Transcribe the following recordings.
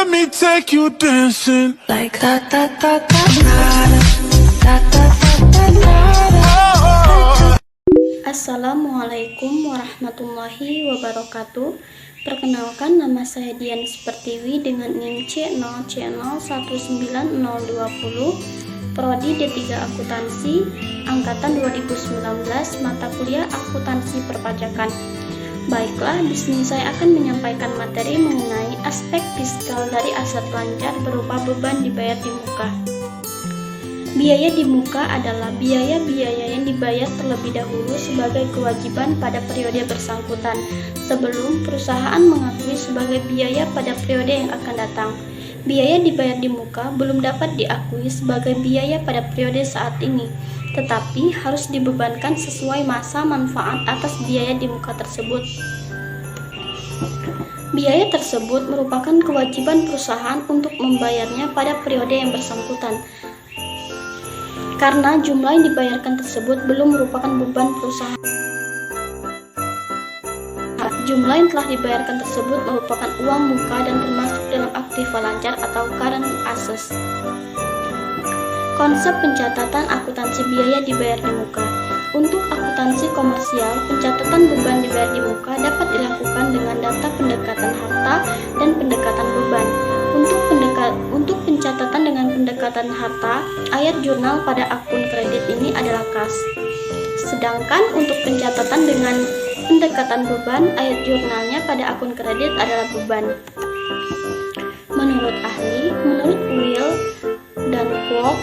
let me take you dancing. Like da da da da da da da da. Assalamualaikum warahmatullahi wabarakatuh. Perkenalkan, nama saya Dian Sepertiwi dengan NIM C0C019020, Prodi D3 Akuntansi, Angkatan 2019, mata kuliah Akuntansi Perpajakan. Baiklah, di sini saya akan menyampaikan materi mengenai aspek fiskal dari aset lancar berupa beban dibayar di muka. Biaya di muka adalah biaya-biaya yang dibayar terlebih dahulu sebagai kewajiban pada periode bersangkutan, sebelum perusahaan mengakui sebagai biaya pada periode yang akan datang. Biaya dibayar di muka belum dapat diakui sebagai biaya pada periode saat ini, tetapi harus dibebankan sesuai masa manfaat atas biaya di muka tersebut. Biaya tersebut merupakan kewajiban perusahaan untuk membayarnya pada periode yang bersangkutan, karena jumlah yang dibayarkan tersebut belum merupakan beban perusahaan. Jumlah yang telah dibayarkan tersebut merupakan uang muka dan termasuk dalam aktiva lancar atau current assets. Konsep pencatatan akuntansi biaya dibayar di muka. Untuk akuntansi komersial, pencatatan beban dibayar di muka dapat dilakukan dengan data pendekatan harta dan pendekatan beban. Untuk pencatatan dengan pendekatan harta, ayat jurnal pada akun kredit ini adalah kas. Sedangkan untuk pencatatan dengan pendekatan beban, ayat jurnalnya pada akun kredit adalah beban. Menurut Will dan Kwok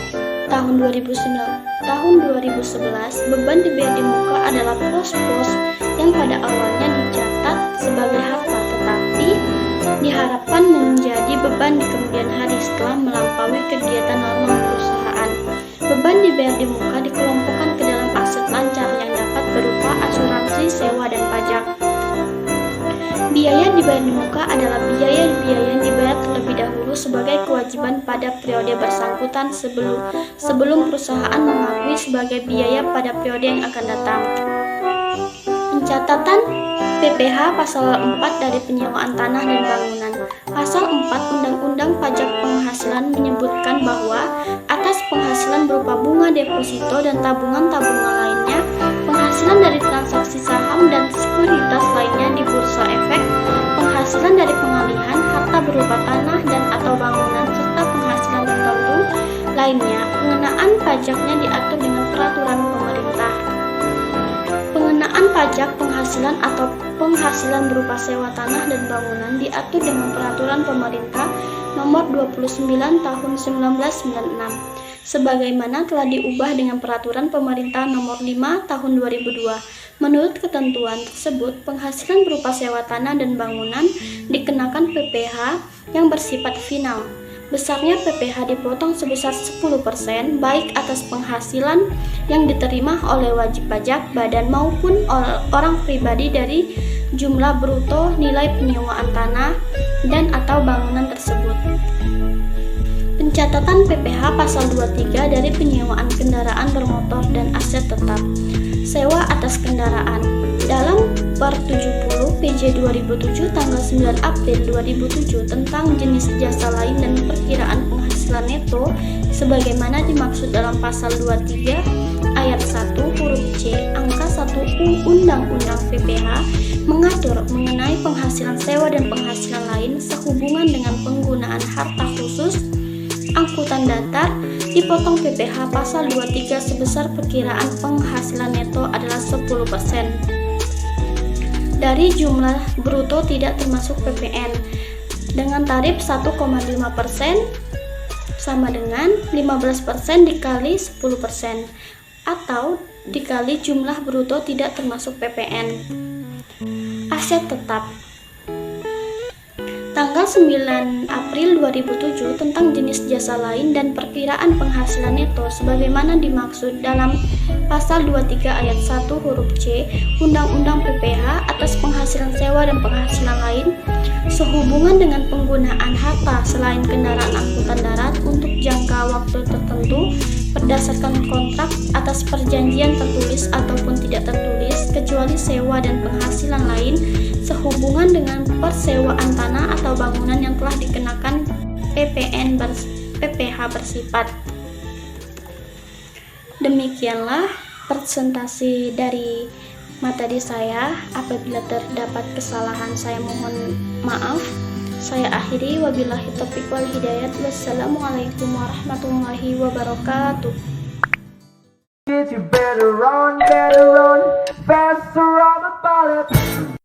tahun 2011, beban dibayar di muka adalah pos-pos yang pada awalnya dicatat sebagai harta, tetapi diharapkan menjadi beban di kemudian hari setelah melampaui kegiatan normal perusahaan. Beban dibayar di muka dikelompokkan ke dalam aset lancar yang dapat berupa asuransi, sewa, dan pajak. Biaya dibayar di muka adalah biaya-biaya yang dibayar terlebih dahulu sebagai kewajiban pada periode bersangkutan sebelum perusahaan mengakui sebagai biaya pada periode yang akan datang. Pencatatan PPh pasal 4 dari penyewaan tanah dan bangunan. Pasal 4 Undang-Undang Pajak Penghasilan menyebutkan bahwa atas penghasilan berupa bunga deposito dan tabungan-tabungan lainnya, penghasilan dari transaksi saham dan sekuritas lainnya di bursa efek, penghasilan dari pengalihan harta berupa tanah dan atau bangunan, serta penghasilan tertentu lainnya, pengenaan pajaknya diatur dengan peraturan pemerintah. Pengenaan pajak penghasilan atau penghasilan berupa sewa tanah dan bangunan diatur dengan peraturan pemerintah nomor 29 tahun 1996, sebagaimana telah diubah dengan peraturan pemerintah nomor 5 tahun 2002. Menurut ketentuan tersebut, penghasilan berupa sewa tanah dan bangunan dikenakan PPh yang bersifat final. Besarnya PPh dipotong sebesar 10% baik atas penghasilan yang diterima oleh wajib pajak badan maupun orang pribadi dari jumlah bruto nilai penyewaan tanah dan atau bangunan tersebut. Pencatatan PPh pasal 23 dari penyewaan kendaraan bermotor dan aset tetap. Sewa atas kendaraan. Dalam Per 70 PJ 2007 tanggal 9 April 2007 tentang jenis jasa lain dan perkiraan penghasilan neto sebagaimana dimaksud dalam pasal 23 ayat 1 huruf C angka 1 Undang-Undang PPh mengatur mengenai penghasilan sewa dan penghasilan lain sehubungan dengan penggunaan harta khusus angkutan datar, dipotong PPh pasal 23 sebesar perkiraan penghasilan neto adalah 10% dari jumlah bruto tidak termasuk PPN dengan tarif 1,5% sama dengan 15% dikali 10% atau dikali jumlah bruto tidak termasuk PPN. Aset tetap. Tanggal 9 April 2007 tentang jenis jasa lain dan perkiraan penghasilan neto sebagaimana dimaksud dalam pasal 23 ayat 1 huruf C Undang-Undang PPh atas penghasilan sewa dan penghasilan lain sehubungan dengan penggunaan harta selain kendaraan angkutan darat untuk jangka waktu tertentu berdasarkan kontrak atas perjanjian tertulis ataupun tidak tertulis, kecuali sewa dan penghasilan lain sehubungan dengan persewaan tanah atau bangunan yang telah dikenakan PPH bersifat. Demikianlah presentasi dari materi saya. Apabila terdapat kesalahan, saya mohon maaf. Saya akhiri, wabillahi taufiq wal hidayat. Wassalamualaikum warahmatullahi wabarakatuh. You better run, faster on the bullet.